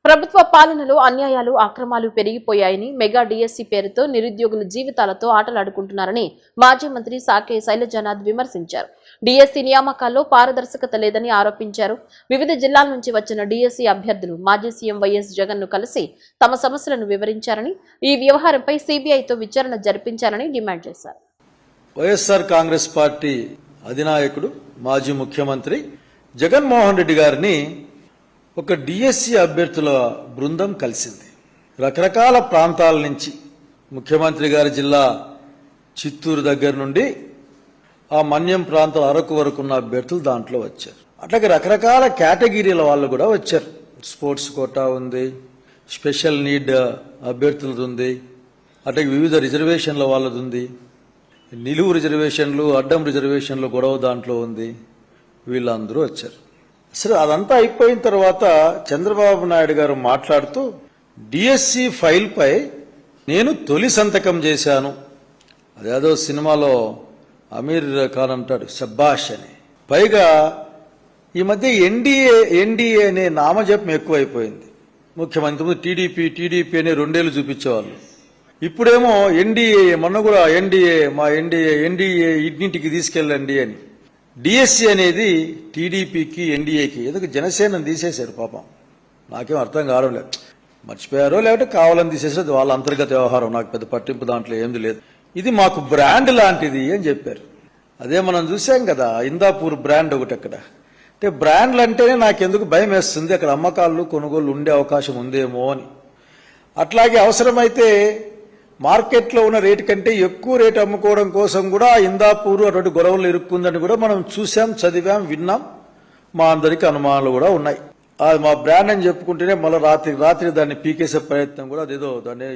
ప్రభుత్వ పాలనలో అన్యాయాలు అక్రమాలు పెరిగిపోయాయని మెగా డిఎస్సి పేరుతో నిరుద్యోగుల జీవితాలతో ఆటలాడుకుంటున్నారని మాజీ మంత్రి సాకే శైలజానాథ్ విమర్శించారు. డిఎస్సి నియామకాల్లో పారదర్శకత లేదని ఆరోపించారు. వివిధ జిల్లాల నుంచి వచ్చిన డిఎస్సి అభ్యర్థులు మాజీ సీఎం వైఎస్ జగన్ ను కలిసి తమ సమస్యలను వివరించారని, ఈ వ్యవహారంపై సిబిఐతో విచారణ జరిపించాలని డిమాండ్ చేశారు. వైఎస్ఆర్ కాంగ్రెస్ పార్టీ అధినాయకుడు మాజీ ముఖ్యమంత్రి జగన్మోహన్ రెడ్డి గారిని ఒక డిఎస్సి అభ్యర్థుల బృందం కలిసింది. రకరకాల ప్రాంతాల నుంచి ముఖ్యమంత్రి గారి జిల్లా చిత్తూరు దగ్గర నుండి ఆ మన్యం ప్రాంతాల అరకు వరకు ఉన్న అభ్యర్థులు దాంట్లో వచ్చారు. అట్లాగే రకరకాల కేటగిరీల వాళ్ళు కూడా వచ్చారు. స్పోర్ట్స్ కోటా ఉంది, స్పెషల్ నీడ్ అభ్యర్థులది ఉంది, అట్లాగే వివిధ రిజర్వేషన్ల వాళ్ళది ఉంది, నిలువు రిజర్వేషన్లు అడ్డం రిజర్వేషన్లు గొడవ దాంట్లో ఉంది. వీళ్ళందరూ వచ్చారు. సరే, అదంతా అయిపోయిన తర్వాత చంద్రబాబు నాయుడు గారు మాట్లాడుతూ డిఎస్సి ఫైల్ పై నేను తొలి సంతకం చేశాను. అదేదో సినిమాలో అమీర్ ఖాన్ అంటాడు శబ్బాష్ అని. పైగా ఈ మధ్య ఎన్డీఏ అనే నామజపం ఎక్కువైపోయింది. ముఖ్యమంత్రి టీడీపీ అనే 2 ఏళ్లు చూపించేవాళ్ళు. ఇప్పుడేమో ఎన్డీఏ, మొన్న కూడా ఎన్డీఏ ఇంటింటికి తీసుకెళ్ళండి అని. డిఎస్సి అనేది టీడీపీకి ఎన్డీఏకి ఎందుకు జనసేనను తీసేశారు. పాపం నాకేం అర్థం కావడం లేదు. మర్చిపోయారో లేకపోతే కావాలని తీసేసారు, వాళ్ళ అంతర్గత వ్యవహారం, నాకు పెద్ద పట్టింపు దాంట్లో ఏమీ లేదు. ఇది మాకు బ్రాండ్ లాంటిది అని చెప్పారు. అదే మనం చూసాం కదా ఇందాపూర్ బ్రాండ్ ఒకటి. అక్కడ అంటే బ్రాండ్లు అంటేనే నాకెందుకు భయం వేస్తుంది, అక్కడ అమ్మకాలు కొనుగోలు ఉండే అవకాశం ఉందేమో అని. అట్లాగే అవసరమైతే మార్కెట్లో ఉన్న రేటు కంటే ఎక్కువ రేటు అమ్ముకోవడం కోసం కూడా ఇందాపూర్ అటువంటి గొడవలు ఇరుక్కుందని కూడా మనం చూసాం, చదివాం, విన్నాం. మా అందరికీ అనుమానాలు కూడా ఉన్నాయి. అది మా బ్రాండ్ అని చెప్పుకుంటేనే మళ్ళీ రాత్రి దాన్ని పీకేసే ప్రయత్నం కూడా, అదేదో దాన్ని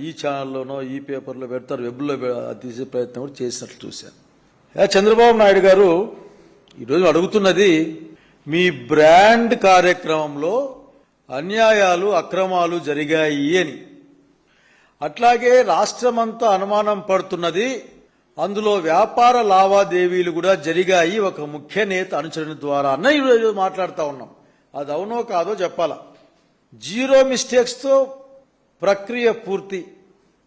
ఈ ఛానల్లోనో ఈ పేపర్లో పెడతారు, వెబ్లో తీసే ప్రయత్నం కూడా చేసినట్లు చూశాను. చంద్రబాబు నాయుడు గారు ఈరోజు అడుగుతున్నది, మీ బ్రాండ్ కార్యక్రమంలో అన్యాయాలు అక్రమాలు జరిగాయి అని. అట్లాగే రాష్ట్రమంతా అనుమానం పడుతున్నది, అందులో వ్యాపార లావాదేవీలు కూడా జరిగాయి ఒక ముఖ్య నేత అనుచరణ ద్వారా అన్న ఈరోజు మాట్లాడుతూ ఉన్నాం. అది అవునో కాదో చెప్పాలా. 0 మిస్టేక్స్తో ప్రక్రియ పూర్తి.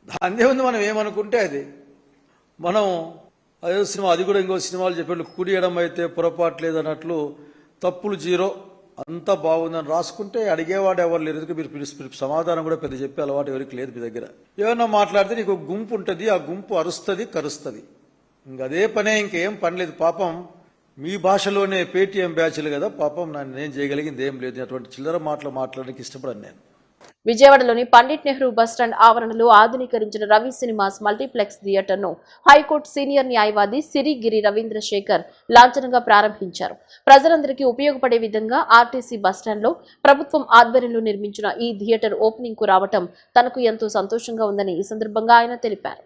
దాన్నే ఉంది, మనం ఏమనుకుంటే అది. మనం అదే సినిమా, అది కూడా ఇంకో సినిమాలు చెప్పాడు, కుడి ఎడమ అయితే పొరపాటు లేదన్నట్లు తప్పులు 0, అంతా బాగుందని రాసుకుంటే అడిగేవాడు ఎవరు లేరు. ఎందుకు మీరు సమాధానం కూడా పెద్ద చెప్పే అలవాటు ఎవరికి లేదు మీ దగ్గర. ఏమన్నా మాట్లాడితే నీకు గుంపు ఉంటుంది, ఆ గుంపు అరుస్తుంది, కరుస్తుంది. ఇంకదే పనే, ఇంకేం పని లేదు. పాపం మీ భాషలోనే పేటీఎం బ్యాచ్లు కదా, పాపం నేను చేయగలిగింది ఏం లేదు. అటువంటి చిల్లర మాటలు మాట్లాడడానికి ఇష్టపడను నేను. విజయవాడలోని పండిట్ నెహ్రూ బస్టాండ్ ఆవరణలో ఆధునీకరించిన రవి సినిమాస్ మల్టీప్లెక్స్ థియేటర్ ను హైకోర్టు సీనియర్ న్యాయవాది సిరిగిరి రవీంద్ర శేఖర్ లాంఛనంగా ప్రారంభించారు. ప్రజలందరికీ ఉపయోగపడే విధంగా ఆర్టీసీ బస్టాండ్ లో ప్రభుత్వం ఆధ్వర్యంలో నిర్మించిన ఈ థియేటర్ ఓపెనింగ్ కు రావటం తనకు ఎంతో సంతోషంగా ఉందని ఈ సందర్భంగా ఆయన తెలిపారు.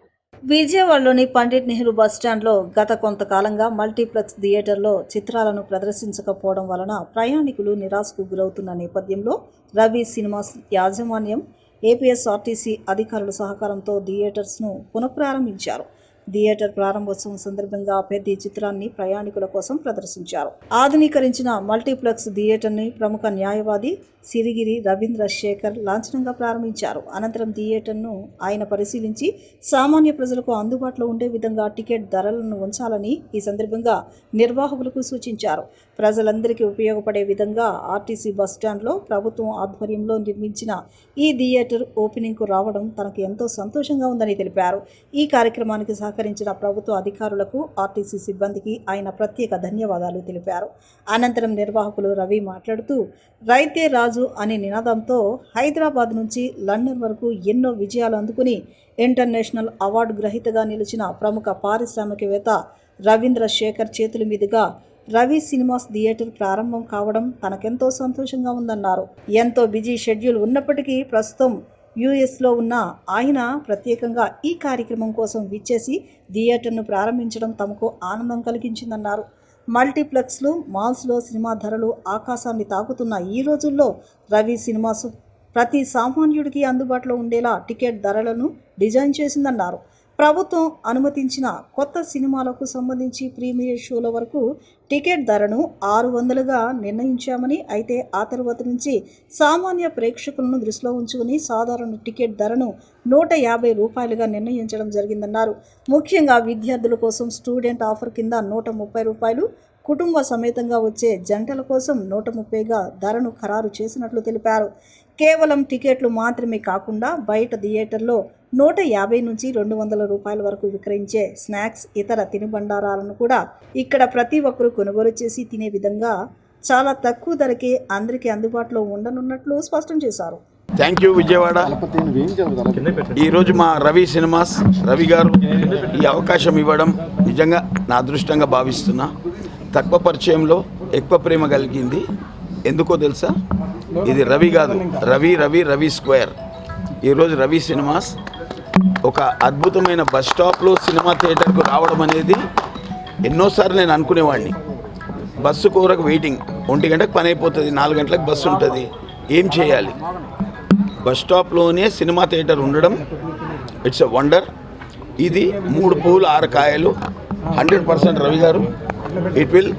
విజయవాడలోని పండిట్ నెహ్రూ బస్టాండ్లో గత కొంతకాలంగా మల్టీప్లెక్స్ థియేటర్లో చిత్రాలను ప్రదర్శించకపోవడం వలన ప్రయాణికులు నిరాశకు గురవుతున్న నేపథ్యంలో రవి సినిమాస్ యాజమాన్యం ఏపీఎస్ఆర్టీసీ అధికారుల సహకారంతో థియేటర్స్ను పునఃప్రారంభించారు. థియేటర్ ప్రారంభోత్సవం సందర్భంగా పెద్ద చిత్రాన్ని ప్రయాణికుల కోసం ప్రదర్శించారు. ఆధునీకరించిన మల్టీప్లెక్స్ థియేటర్ని ప్రముఖ న్యాయవాది సిరిగిరి రవీంద్ర శేఖర్ లాంఛనంగా ప్రారంభించారు. అనంతరం థియేటర్ను ఆయన పరిశీలించి సామాన్య ప్రజలకు అందుబాటులో ఉండే విధంగా టికెట్ ధరలను ఉంచాలని ఈ సందర్భంగా నిర్వాహకులకు సూచించారు. ప్రజలందరికీ ఉపయోగపడే విధంగా ఆర్టీసీ బస్టాండ్లో ప్రభుత్వం ఆధ్వర్యంలో నిర్మించిన ఈ థియేటర్ ఓపెనింగ్కు రావడం తనకు ఎంతో సంతోషంగా ఉందని తెలిపారు. ఈ కార్యక్రమానికి సహకరించిన ప్రభుత్వ అధికారులకు, ఆర్టీసీ సిబ్బందికి ఆయన ప్రత్యేక ధన్యవాదాలు తెలిపారు. అనంతరం నిర్వాహకులు రవి మాట్లాడుతూ, రైతే రాజు అనే నినాదంతో హైదరాబాద్ నుంచి లండన్ వరకు ఎన్నో విజయాలు అందుకుని ఇంటర్నేషనల్ అవార్డు గ్రహీతగా నిలిచిన ప్రముఖ పారిశ్రామికవేత్త రవీంద్ర శేఖర్ చేతుల మీదుగా రవి సినిమాస్ థియేటర్ ప్రారంభం కావడం తనకెంతో సంతోషంగా ఉందన్నారు. ఎంతో బిజీ షెడ్యూల్ ఉన్నప్పటికీ ప్రస్తుతం యుఎస్లో ఉన్న ఆయన ప్రత్యేకంగా ఈ కార్యక్రమం కోసం విచ్చేసి థియేటర్ను ప్రారంభించడం తమకు ఆనందం కలిగించిందన్నారు. మల్టీప్లెక్స్లు, మాల్స్లో సినిమా ధరలు ఆకాశాన్ని తాకుతున్న ఈ రోజుల్లో రవి సినిమాస్ ప్రతి సామాన్యుడికి అందుబాటులో ఉండేలా టికెట్ ధరలను డిజైన్ చేసిందన్నారు. ప్రభుత్వం అనుమతించిన కొత్త సినిమాలకు సంబంధించి ప్రీమియర్ షోల వరకు టికెట్ ధరను 600గా నిర్ణయించామని, అయితే ఆ తర్వాత నుంచి సామాన్య ప్రేక్షకులను దృష్టిలో ఉంచుకుని సాధారణ టికెట్ ధరను 150 రూపాయలుగా నిర్ణయించడం జరిగిందన్నారు. ముఖ్యంగా విద్యార్థుల కోసం స్టూడెంట్ ఆఫర్ కింద 130 రూపాయలు, కుటుంబ సమేతంగా వచ్చే జంటల కోసం 130గా ధరను ఖరారు చేసినట్లు తెలిపారు. కేవలం టికెట్లు మాత్రమే కాకుండా బయట థియేటర్లో 150 నుంచి 200 రూపాయల వరకు విక్రయించే స్నాక్స్, ఇతర తినుబండారాలను కూడా ఇక్కడ ప్రతి ఒక్కరూ కొనుగోలు చేసి తినే విధంగా చాలా తక్కువ ధరకే అందరికీ అందుబాటులో ఉండనున్నట్లు స్పష్టం చేశారు. Thank you Vijayawada. ఈరోజు మా రవి సినిమాస్ రవి గారు ఈ అవకాశం ఇవ్వడం నిజంగా నా అదృష్టంగా భావిస్తున్నా. తక్కువ పరిచయంలో ఎక్కువ ప్రేమ కలిగింది. ఎందుకో తెలుసా? ఇది రవి కాదు, రవి స్క్వేర్. ఈరోజు రవి సినిమాస్ ఒక అద్భుతమైన బస్ స్టాప్లో సినిమా థియేటర్కు రావడం అనేది ఎన్నోసార్లు నేను అనుకునేవాడిని. బస్సు కోరకు వెయిటింగ్, 1 గంటకు పని అయిపోతుంది, 4 గంటలకు బస్సు ఉంటుంది, ఏం చేయాలి? బస్ స్టాప్లోనే సినిమా థియేటర్ ఉండడం ఇట్స్ ఎ వండర్. ఇది 3 పూలు 6 కాయలు. 100% రవి గారు it will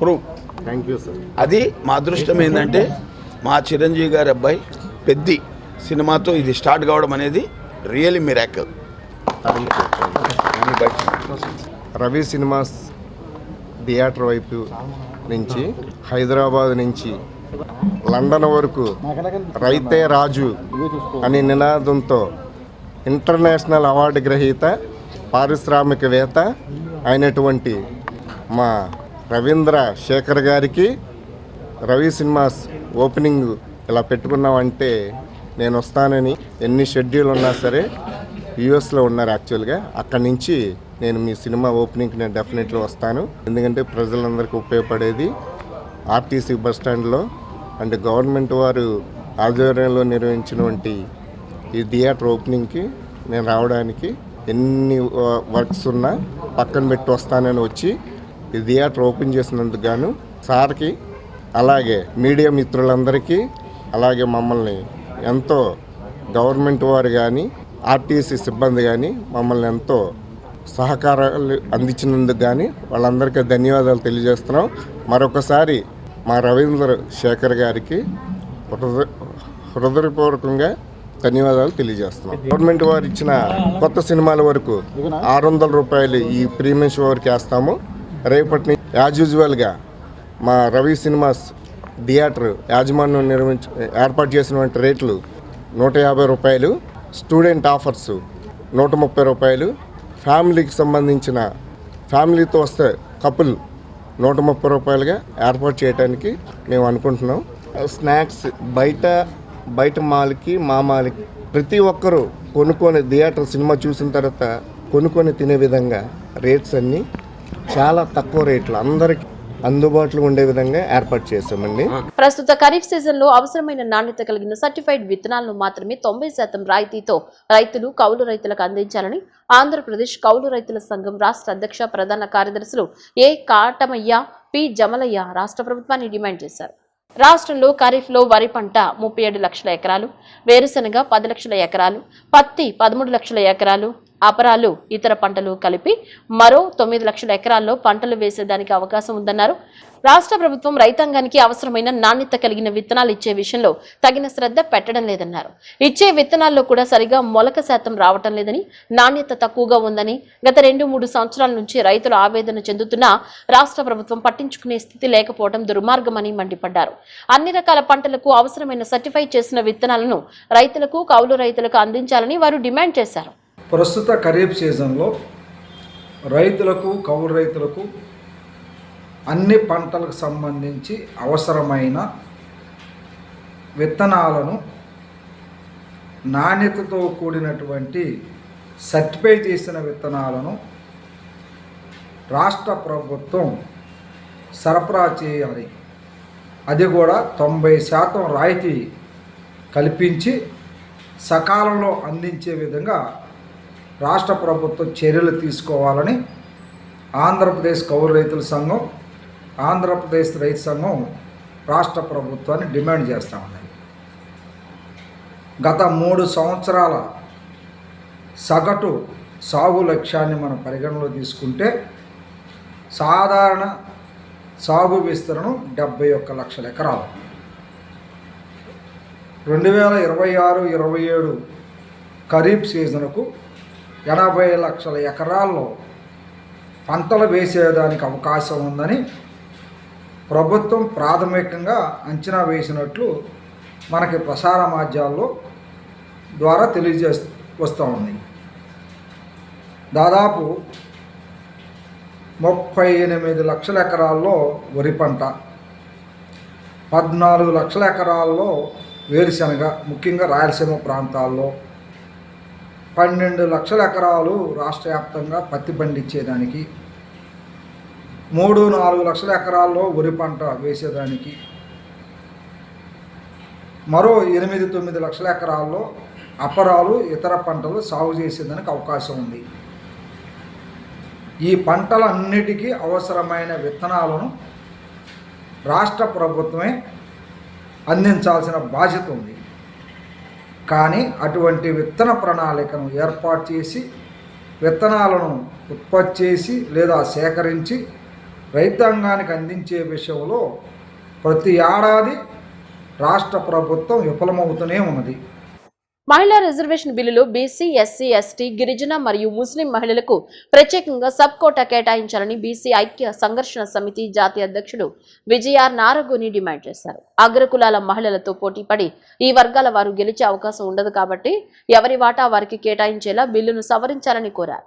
prove. Thank you sir. అది మా అదృష్టం. ఏంటంటే మా చిరంజీవి గారి అబ్బాయి పెద్ది సినిమాతో ఇది స్టార్ట్ కావడం అనేది really miracle. Ravi cinemas theatre వైపు నుంచి హైదరాబాద్ నుంచి లండన్ వరకు రైతే రాజు అనే నినాదంతో ఇంటర్నేషనల్ అవార్డు గ్రహీత పారిశ్రామికవేత్త అయినటువంటి మా రవీంద్ర శేఖర్ గారికి రవి సినిమాస్ ఓపెనింగ్ ఇలా పెట్టుకున్నామంటే నేను వస్తానని, ఎన్ని షెడ్యూల్ ఉన్నా సరే యూఎస్లో ఉన్నారు యాక్చువల్గా, అక్కడి నుంచి నేను మీ సినిమా ఓపెనింగ్కి నేను డెఫినెట్లీ వస్తాను. ఎందుకంటే ప్రజలందరికీ ఉపయోగపడేది ఆర్టీసీ బస్ స్టాండ్లో అండ్ గవర్నమెంట్ వారు ఆధ్వర్యంలో నిర్వహించినటువంటి ఈ థియేటర్ ఓపెనింగ్కి నేను రావడానికి ఎన్ని వర్క్స్ ఉన్నా పక్కన పెట్టి వస్తానని వచ్చి ఈ థియేటర్ ఓపెన్ చేసినందుకు గాను సార్కి, అలాగే మీడియా మిత్రులందరికీ, అలాగే మమ్మల్ని ఎంతో గవర్నమెంట్ వారు కానీ ఆర్టీసీ సిబ్బంది కానీ మమ్మల్ని ఎంతో సహకారాలు అందించినందుకు కానీ వాళ్ళందరికీ ధన్యవాదాలు తెలియజేస్తున్నాం. మరొకసారి మా రవీంద్ర శేఖర్ గారికి హృదయపూర్వకంగా ధన్యవాదాలు తెలియజేస్తున్నాం. గవర్నమెంట్ వారు ఇచ్చిన కొత్త సినిమాల వరకు 600 రూపాయలు ఈ ప్రీమియం షో వరకు వేస్తాము. రేపటి యాజ్ యూజువల్గా మా రవి సినిమాస్ థియేటర్ యాజమాన్యం ఏర్పాటు చేసినటువంటి రేట్లు 150 రూపాయలు, స్టూడెంట్ ఆఫర్స్ 130 రూపాయలు, ఫ్యామిలీకి సంబంధించిన ఫ్యామిలీతో వస్తే కపుల్ 130 రూపాయలుగా ఏర్పాటు చేయడానికి మేము అనుకుంటున్నాం. స్నాక్స్ బయట మాల్కి మా మాల్కి ప్రతి ఒక్కరూ కొనుక్కొని థియేటర్ సినిమా చూసిన తర్వాత కొనుక్కొని తినే విధంగా రేట్స్ అన్నీ చాలా తక్కువ రేట్లు అందరికీ అందుబాటులో ఉండే విధంగా ఏర్పాటు చేశామండి. ప్రస్తుత ఖరీఫ్ సీజన్ లో అవసరమైన నాణ్యత కలిగిన సర్టిఫైడ్ విత్తనాలను మాత్రమే 90% రాయితీతో రైతులు, కౌలు రైతులకు అందించాలని ఆంధ్రప్రదేశ్ కౌలు రైతుల సంఘం రాష్ట్ర అధ్యక్ష ప్రధాన కార్యదర్శులు ఏ కాటమయ్య, పి జమలయ్య రాష్ట్ర ప్రభుత్వాన్ని డిమాండ్ చేశారు. రాష్ట్రంలో ఖరీఫ్లో వరి పంట 37 లక్షల ఎకరాలు, వేరుశనగ 10 లక్షల ఎకరాలు, పత్తి 13 లక్షల ఎకరాలు, అపరాలు, ఇతర పంటలు కలిపి మరో 9 లక్షల ఎకరాల్లో పంటలు వేసేదానికి అవకాశం ఉందన్నారు. రాష్ట్ర ప్రభుత్వం రైతాంగానికి అవసరమైన నాణ్యత కలిగిన విత్తనాలు ఇచ్చే విషయంలో తగిన శ్రద్ధ పెట్టడం లేదన్నారు. ఇచ్చే విత్తనాల్లో కూడా సరిగా మొలక శాతం రావటం లేదని, నాణ్యత తక్కువగా ఉందని గత 2-3 సంవత్సరాల నుంచి రైతులు ఆవేదన చెందుతున్నా రాష్ట్ర ప్రభుత్వం పట్టించుకునే స్థితి లేకపోవడం దుర్మార్గమని మండిపడ్డారు. అన్ని రకాల పంటలకు అవసరమైన సర్టిఫై చేసిన విత్తనాలను రైతులకు, కౌలు రైతులకు అందించాలని వారు డిమాండ్ చేశారు. ప్రస్తుత ఖరీఫ్ సీజన్లో రైతులకు, కౌలు రైతులకు అన్ని పంటలకు సంబంధించి అవసరమైన విత్తనాలను నాణ్యతతో కూడినటువంటి సర్టిఫై చేసిన విత్తనాలను రాష్ట్ర ప్రభుత్వం సరఫరా చేయాలి. అది కూడా 90% రాయితీ కల్పించి సకాలంలో అందించే విధంగా రాష్ట్ర ప్రభుత్వం చర్యలు తీసుకోవాలని ఆంధ్రప్రదేశ్ కౌలు రైతుల సంఘం, ఆంధ్రప్రదేశ్ రైతు సంఘం రాష్ట్ర ప్రభుత్వాన్ని డిమాండ్ చేస్తూ ఉన్నాయి. గత 3 సంవత్సరాల సగటు సాగు లక్ష్యాన్ని మనం పరిగణలో తీసుకుంటే సాధారణ సాగు విస్తీర్ణం 71 లక్షల ఎకరాలు. 2026-27 ఖరీఫ్ సీజన్కు 80 లక్షల ఎకరాల్లో పంటలు వేసేదానికి అవకాశం ఉందని ప్రభుత్వం ప్రాథమికంగా అంచనా వేసినట్లు మనకి ప్రసార మాధ్యమాల్లో ద్వారా వస్తూ ఉంది. దాదాపు 38 లక్షల ఎకరాల్లో వరి పంట, 14 లక్షల ఎకరాల్లో వేరుశనగ, ముఖ్యంగా రాయలసీమ ప్రాంతాల్లో 12 లక్షల ఎకరాలు రాష్ట్ర వ్యాప్తంగా పత్తి పండించేదానికి, 3-4 లక్షల ఎకరాల్లో వరి పంట వేసేదానికి, మరో 8-9 లక్షల ఎకరాల్లో అపరాలు ఇతర పంటలు సాగు చేసేదానికి అవకాశం ఉంది. ఈ పంటలన్నిటికీ అవసరమైన విత్తనాలను రాష్ట్ర ప్రభుత్వమే అందించాల్సిన బాధ్యత ఉంది. కానీ అటువంటి విత్తన ప్రణాళికను ఏర్పాటు చేసి విత్తనాలను ఉత్పత్తి చేసి లేదా సేకరించి రైతాంగానికి అందించే విషయంలో ప్రతి ఏడాది రాష్ట్ర ప్రభుత్వం విఫలమవుతూనే ఉన్నది. మహిళా రిజర్వేషన్ బిల్లులో బీసీ, ఎస్సీ, ఎస్టీ, గిరిజన మరియు ముస్లిం మహిళలకు ప్రత్యేకంగా సబ్ కోటా కేటాయించాలని బీసీ ఐక్య సంఘర్షణ సమితి జాతీయ అధ్యక్షుడు విజయార్ నారగోని డిమాండ్ చేశారు. అగ్రకులాల మహిళలతో పోటీపడి ఈ వర్గాల వారు గెలిచే అవకాశం ఉండదు కాబట్టి ఎవరి వాటా వారికి కేటాయించేలా బిల్లును సవరించాలని కోరారు.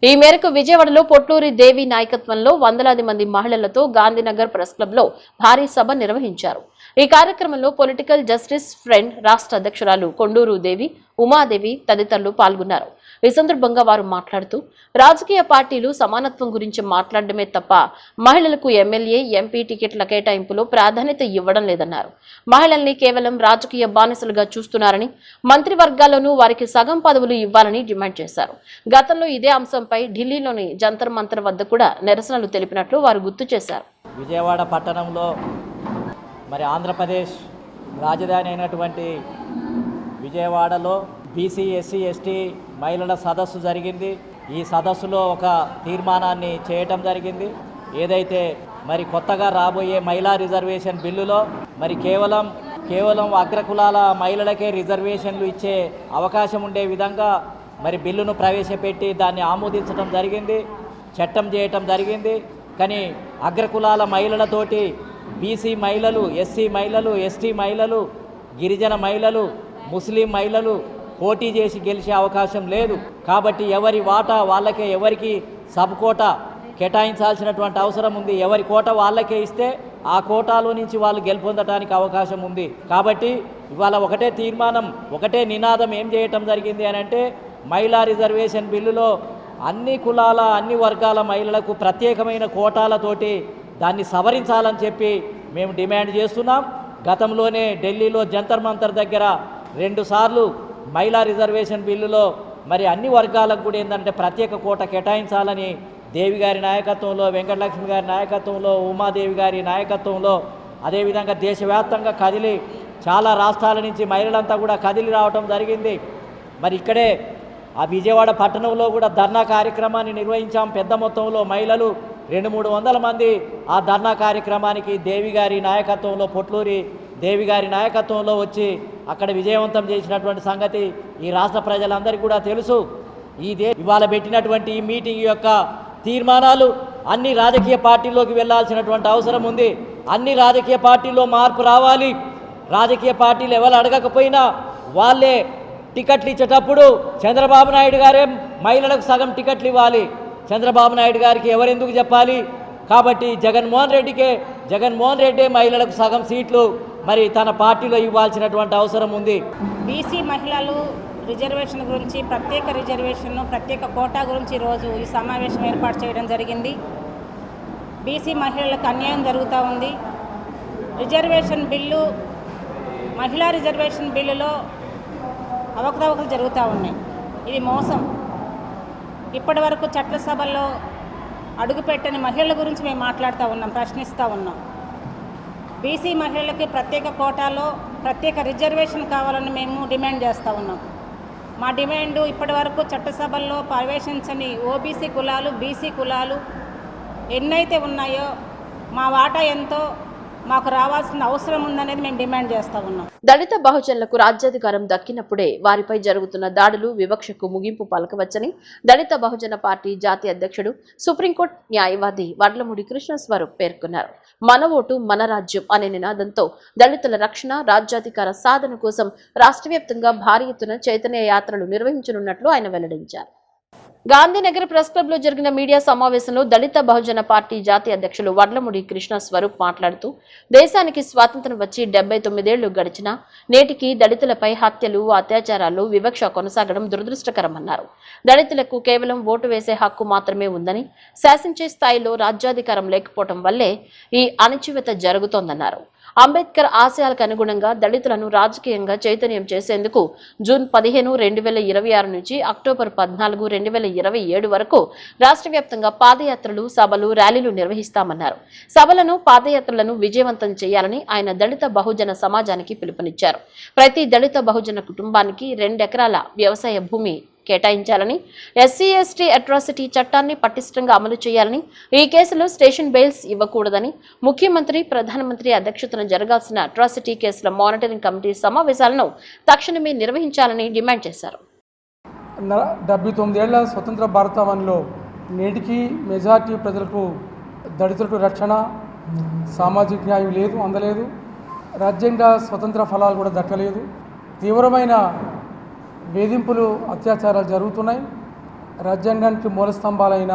ఈ మేరకు విజయవాడలో పొట్లూరి దేవి నాయకత్వంలో వందలాది మంది మహిళలతో గాంధీనగర్ ప్రెస్ క్లబ్ లో భారీ సభ నిర్వహించారు. ఈ కార్యక్రమంలో పొలిటికల్ జస్టిస్ ఫ్రంట్ రాష్ట్ర అధ్యక్షురాలు కొండూరు దేవి, ఉమాదేవి తదితరులు పాల్గొన్నారు. ఈ సందర్భంగా వారు మాట్లాడుతూ రాజకీయ పార్టీలు సమానత్వం గురించి మాట్లాడడమే తప్ప మహిళలకు ఎమ్మెల్యే, ఎంపీ టికెట్ల కేటాయింపులో ప్రాధాన్యత ఇవ్వడం లేదన్నారు. మహిళల్ని కేవలం రాజకీయ బానిసలుగా చూస్తున్నారని, మంత్రివర్గాల్లోనూ వారికి సగం పదవులు ఇవ్వాలని డిమాండ్ చేశారు. గతంలో ఇదే అంశంపై ఢిల్లీలోని జంతర్ మంతర్ వద్ద కూడా నిరసనలు తెలిపినట్లు వారు గుర్తు చేశారు. విజయవాడ పట్టణంలో మరి ఆంధ్రప్రదేశ్ రాజధాని అయినటువంటి విజయవాడలో బీసీ, ఎస్సీ, ఎస్టీ మహిళల సదస్సు జరిగింది. ఈ సదస్సులో ఒక తీర్మానాన్ని చేయటం జరిగింది. ఏదైతే మరి కొత్తగా రాబోయే మహిళా రిజర్వేషన్ బిల్లులో మరి కేవలం అగ్రకులాల మహిళలకే రిజర్వేషన్లు ఇచ్చే అవకాశం ఉండే విధంగా మరి బిల్లును ప్రవేశపెట్టి దాన్ని ఆమోదించడం జరిగింది, చట్టం చేయటం జరిగింది. కానీ అగ్రకులాల మహిళలతోటి బీసీ మహిళలు, ఎస్సీ మహిళలు, ఎస్టీ మహిళలు, గిరిజన మహిళలు, ముస్లిం మహిళలు పోటీ చేసి గెలిచే అవకాశం లేదు. కాబట్టి ఎవరి వాటా వాళ్ళకే, ఎవరికి సబ్ కోటా కేటాయించాల్సినటువంటి అవసరం ఉంది. ఎవరి కోట వాళ్ళకే ఇస్తే ఆ కోటాలో నుంచి వాళ్ళు గెలుపొందడానికి అవకాశం ఉంది. కాబట్టి ఇవాళ ఒకటే తీర్మానం, ఒకటే నినాదం ఏం చేయటం జరిగింది అని అంటే మహిళా రిజర్వేషన్ బిల్లులో అన్ని కులాల, అన్ని వర్గాల మహిళలకు ప్రత్యేకమైన కోటాలతోటి దాన్ని సవరించాలని చెప్పి మేము డిమాండ్ చేస్తున్నాం. గతంలోనే ఢిల్లీలో జంతర్ మంతర్ దగ్గర 2 సార్లు మహిళా రిజర్వేషన్ బిల్లులో మరి అన్ని వర్గాలకు కూడా ఏంటంటే ప్రత్యేక కోట కేటాయించాలని దేవి గారి నాయకత్వంలో, వెంకటలక్ష్మి గారి నాయకత్వంలో, ఉమాదేవి గారి నాయకత్వంలో, అదేవిధంగా దేశవ్యాప్తంగా కదిలి చాలా రాష్ట్రాల నుంచి మహిళలంతా కూడా కదిలి రావడం జరిగింది. మరి ఇక్కడే ఆ విజయవాడ పట్టణంలో కూడా ధర్నా కార్యక్రమాన్ని నిర్వహించాం. పెద్ద మొత్తంలో మహిళలు 200-300 మంది ఆ ధర్నా కార్యక్రమానికి దేవి గారి నాయకత్వంలో, పొట్లూరి దేవి గారి నాయకత్వంలో వచ్చి అక్కడ విజయవంతం చేసినటువంటి సంగతి ఈ రాష్ట్ర ప్రజలందరికీ కూడా తెలుసు. ఇవాళ పెట్టినటువంటి ఈ మీటింగ్ యొక్క తీర్మానాలు అన్ని రాజకీయ పార్టీల్లోకి వెళ్లాల్సినటువంటి అవసరం ఉంది. అన్ని రాజకీయ పార్టీల్లో మార్పు రావాలి. రాజకీయ పార్టీలు ఎవరు అడగకపోయినా వాళ్ళే టికెట్లు ఇచ్చేటప్పుడు చంద్రబాబు నాయుడు గారే మహిళలకు సగం టికెట్లు ఇవ్వాలి. చంద్రబాబు నాయుడు గారికి ఎవరెందుకు చెప్పాలి? కాబట్టి జగన్మోహన్ రెడ్డి మహిళలకు సగం సీట్లు మరి తన పార్టీలో ఇవ్వాల్సినటువంటి అవసరం ఉంది. బీసీ మహిళలు రిజర్వేషన్ గురించి, ప్రత్యేక రిజర్వేషన్, ప్రత్యేక కోటా గురించి ఈరోజు ఈ సమావేశం ఏర్పాటు చేయడం జరిగింది. బీసీ మహిళలకు అన్యాయం జరుగుతూ ఉంది. రిజర్వేషన్ బిల్లు, మహిళా రిజర్వేషన్ బిల్లులో అవకతవకలు జరుగుతూ ఉన్నాయి. ఇది మోసం. ఇప్పటి వరకు చట్టసభల్లో అడుగుపెట్టని మహిళల గురించి మేము మాట్లాడుతూ ఉన్నాం, ప్రశ్నిస్తూ ఉన్నాం. బీసీ మహిళలకి ప్రత్యేక కోటాలో ప్రత్యేక రిజర్వేషన్ కావాలని మేము డిమాండ్ చేస్తూ ఉన్నాం. మా డిమాండ్ ఇప్పటి వరకు చట్టసభల్లో ప్రవేశించని ఓబీసీ కులాలు, బీసీ కులాలు ఎన్నైతే ఉన్నాయో మా వాటా ఎంతో మాకు రావాల్సిన అవసరం ఉందనేది మేము డిమాండ్ చేస్తూ ఉన్నాం. దళిత బహుజనులకు రాజ్యాధికారం దక్కినప్పుడే వారిపై జరుగుతున్న దాడులు, వివక్షకు ముగింపు పలకవచ్చని దళిత బహుజన పార్టీ జాతీయ అధ్యక్షుడు, సుప్రీంకోర్టు న్యాయవాది వడ్లమూడి కృష్ణస్వరూప్ పేర్కొన్నారు. మన ఓటు మన రాజ్యం అనే నినాదంతో దళితుల రక్షణ, రాజ్యాధికార సాధన కోసం రాష్ట్ర వ్యాప్తంగా భారీ ఎత్తున చైతన్య యాత్రలు నిర్వహించనున్నట్లు ఆయన వెల్లడించారు. గాంధీనగర్ ప్రెస్ క్లబ్ లో జరిగిన మీడియా సమావేశంలో దళిత బహుజన పార్టీ జాతీయ అధ్యక్షులు వడ్లమూడి కృష్ణ స్వరూప్ మాట్లాడుతూ, దేశానికి స్వాతంత్ర్యం వచ్చి 79 ఏళ్లు గడిచినా నేటికి దళితులపై హత్యలు, అత్యాచారాలు, వివక్ష కొనసాగడం దురదృష్టకరమన్నారు. దళితులకు కేవలం ఓటు వేసే హక్కు మాత్రమే ఉందని, శాసించే స్థాయిలో రాజ్యాధికారం లేకపోవడం వల్లే ఈ అణచివేత జరుగుతోందన్నారు. అంబేద్కర్ ఆశయాలకు అనుగుణంగా దళితులను రాజకీయంగా చైతన్యం చేసేందుకు జూన్ 15, 2026 నుంచి అక్టోబర్ 14, 2027 వరకు రాష్ట్ర వ్యాప్తంగా పాదయాత్రలు, సభలు, ర్యాలీలు నిర్వహిస్తామన్నారు. సభలను, పాదయాత్రలను విజయవంతం చేయాలని ఆయన దళిత బహుజన సమాజానికి పిలుపునిచ్చారు. ప్రతి దళిత బహుజన కుటుంబానికి 2 ఎకరాల వ్యవసాయ భూమి కేటాయించాలని, ఎస్సీ ఎస్టీ అట్రాసిటీ చట్టాన్ని పటిష్టంగా అమలు చేయాలని, ఈ కేసులో స్టేషన్ బెయిల్స్ ఇవ్వకూడదని, ముఖ్యమంత్రి, ప్రధానమంత్రి అధ్యక్షతన జరగాల్సిన అట్రాసిటీ కేసుల మానిటరింగ్ కమిటీ సమావేశాలను తక్షణమే నిర్వహించాలని డిమాండ్ చేశారు. 79 ఏళ్ల స్వతంత్ర భారతావనిలో నేటికి మెజార్టీ ప్రజలకు దళితులకు రక్షణ, సామాజిక న్యాయం లేదు, అందలేదు. రాజ్యాంగ స్వతంత్ర ఫలాలు కూడా దక్కలేదు. తీవ్రమైన వేధింపులు, అత్యాచారాలు జరుగుతున్నాయి. రాజ్యాంగానికి మూలస్తంభాలైన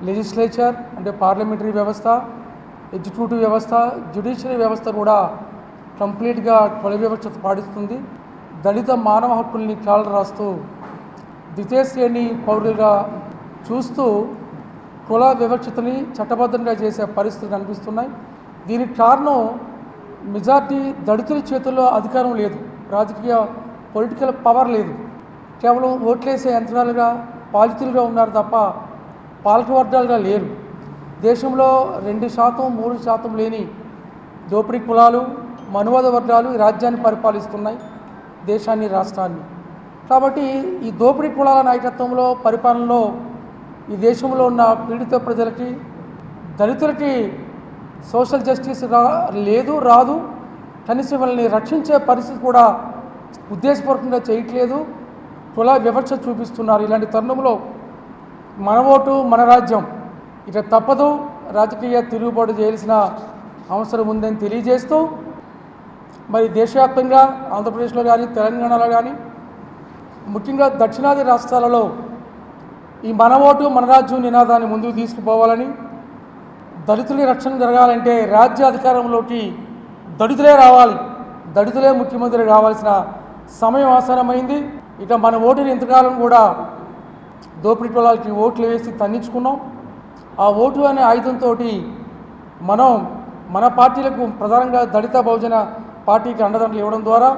లెజిస్లేచర్ అంటే పార్లమెంటరీ వ్యవస్థ, ఎగ్జిక్యూటివ్ వ్యవస్థ, జ్యుడిషియరీ వ్యవస్థ కూడా కంప్లీట్గా కుల వివక్షత పాటిస్తుంది. దళిత మానవ హక్కుల్ని కాలు రాస్తూ ద్వితీయ శ్రేణి పౌరులుగా చూస్తూ కుల వివక్షతని చట్టబద్ధంగా చేసే పరిస్థితులు కనిపిస్తున్నాయి. దీనికి కారణం మెజార్టీ దళితుల చేతుల్లో అధికారం లేదు, రాజకీయ పొలిటికల్ పవర్ లేదు. కేవలం ఓట్లేసే యంత్రాలుగా, పాలితులుగా ఉన్నారు తప్ప పాలక వర్గాలుగా లేరు. దేశంలో 2%, 3% లేని దోపిడీ కులాలు, మనువాద వర్గాలు ఈ రాజ్యాన్ని పరిపాలిస్తున్నాయి, దేశాన్ని, రాష్ట్రాన్ని. కాబట్టి ఈ దోపిడీ కులాల నాయకత్వంలో, పరిపాలనలో ఈ దేశంలో ఉన్న పీడిత ప్రజలకి, దళితులకి సోషల్ జస్టిస్ లేదు, రాదు. కనీసం వాళ్ళని రక్షించే పరిస్థితి కూడా ఉద్దేశపూర్వకంగా చేయట్లేదు. కుల వివక్ష చూపిస్తున్నారు. ఇలాంటి తరుణంలో మన ఓటు మన రాజ్యం ఇక తప్పదు, రాజకీయ తిరుగుబాటు చేయాల్సిన అవసరం ఉందని తెలియజేస్తూ, మరి దేశవ్యాప్తంగా ఆంధ్రప్రదేశ్లో కానీ, తెలంగాణలో కానీ, ముఖ్యంగా దక్షిణాది రాష్ట్రాలలో ఈ మన ఓటు మన రాజ్యం నినాదాన్ని ముందుకు తీసుకుపోవాలని, దళితుల రక్షణ జరగాలంటే రాజ్యాధికారంలోకి దళితులే రావాలి, దళితులే ముఖ్యమంత్రి కావాల్సిన సమయం ఆసన్నమైంది. ఇక మన ఓటుని ఇంతకాలం కూడా దోపిడీ కులాలకి ఓట్లు వేసి తన్నించుకున్నాం. ఆ ఓటు అనే ఆయుధంతో మనం మన పార్టీలకు, ప్రధానంగా దళిత బహుజన పార్టీకి అండదండలు ఇవ్వడం ద్వారా,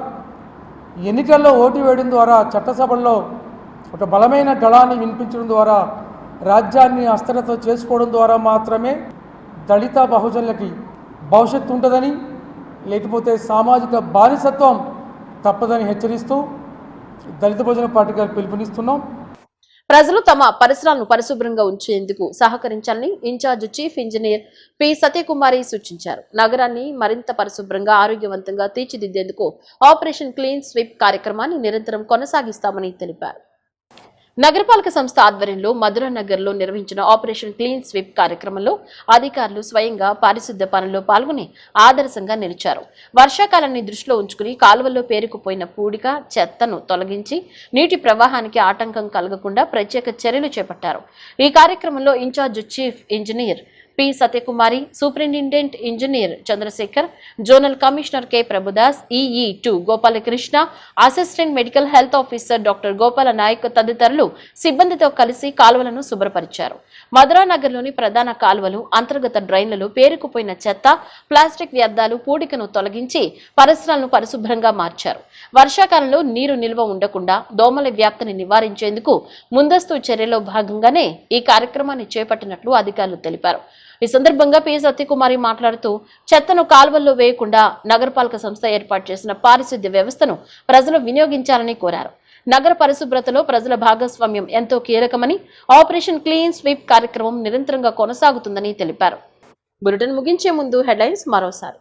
ఎన్నికల్లో ఓటు వేయడం ద్వారా, చట్టసభల్లో ఒక బలమైన గళాన్ని వినిపించడం ద్వారా, రాజ్యాన్ని అస్థిరత చేసుకోవడం ద్వారా మాత్రమే దళిత బహుజనులకి భవిష్యత్తు ఉంటుందని, లేకపోతే సామాజిక బానిసత్వం తప్పదని హెచ్చరిస్తూ దళిత బహుజన పార్టీగా పిలుపునిస్తున్నాం. ప్రజలు తమ పరిసరాలను పరిశుభ్రంగా ఉంచేందుకు సహకరించాలని incharge chief engineer P Satyakumari సూచించారు. నగరాన్ని మరింత పరిశుభ్రంగా, ఆరోగ్యవంతంగా తీర్చిదిద్దేందుకు ఆపరేషన్ క్లీన్ స్వీప్ కార్యక్రమాన్ని నిరంతరం కొనసాగిస్తామని తెలిపారు. నగరపాలక సంస్థ ఆధ్వర్యంలో మధురానగర్లో నిర్వహించిన ఆపరేషన్ క్లీన్ స్వీప్ కార్యక్రమంలో అధికారులు స్వయంగా పారిశుద్ధ్య పనుల్లో పాల్గొని ఆదర్శంగా నిలిచారు. వర్షాకాలాన్ని దృష్టిలో ఉంచుకుని కాలువల్లో పేరుకుపోయిన పూడిక, చెత్తను తొలగించి నీటి ప్రవాహానికి ఆటంకం కలగకుండా ప్రత్యేక చర్యలు చేపట్టారు. ఈ కార్యక్రమంలో incharge chief engineer P Satyakumari, superintendent engineer Chandrashekar, zonal commissioner K Prabhudas, EE2 Gopalakrishna, assistant medical health officer doctor Gopala Nayak తదితరులు సిబ్బందితో కలిసి కాలువలను శుభ్రపరిచారు. మధురానగర్లోని ప్రధాన కాలువలు, అంతర్గత డ్రైన్లలో పేరుకుపోయిన చెత్త, ప్లాస్టిక్ వ్యర్థాలు, పూడికను తొలగించి పరిసరాలను పరిశుభ్రంగా మార్చారు. వర్షాకాలంలో నీరు నిల్వ ఉండకుండా దోమల వ్యాప్తిని నివారించేందుకు ముందస్తు చర్యలో భాగంగానే ఈ కార్యక్రమాన్ని చేపట్టినట్లు అధికారులు తెలిపారు. ఈ సందర్భంగా పి సత్యకుమారి మాట్లాడుతూ, చెత్తను కాలువల్లో వేయకుండా నగరపాలక సంస్థ ఏర్పాటు చేసిన పారిశుద్ధ్య వ్యవస్థను ప్రజలు వినియోగించాలని కోరారు. నగర పరిశుభ్రతలో ప్రజల భాగస్వామ్యం ఎంతో కీలకమని, ఆపరేషన్ క్లీన్ స్వీప్ కార్యక్రమం నిరంతరంగా కొనసాగుతుందని తెలిపారు. బులెటిన్ ముగించే ముందు హెడ్లైన్స్ మరోసారి.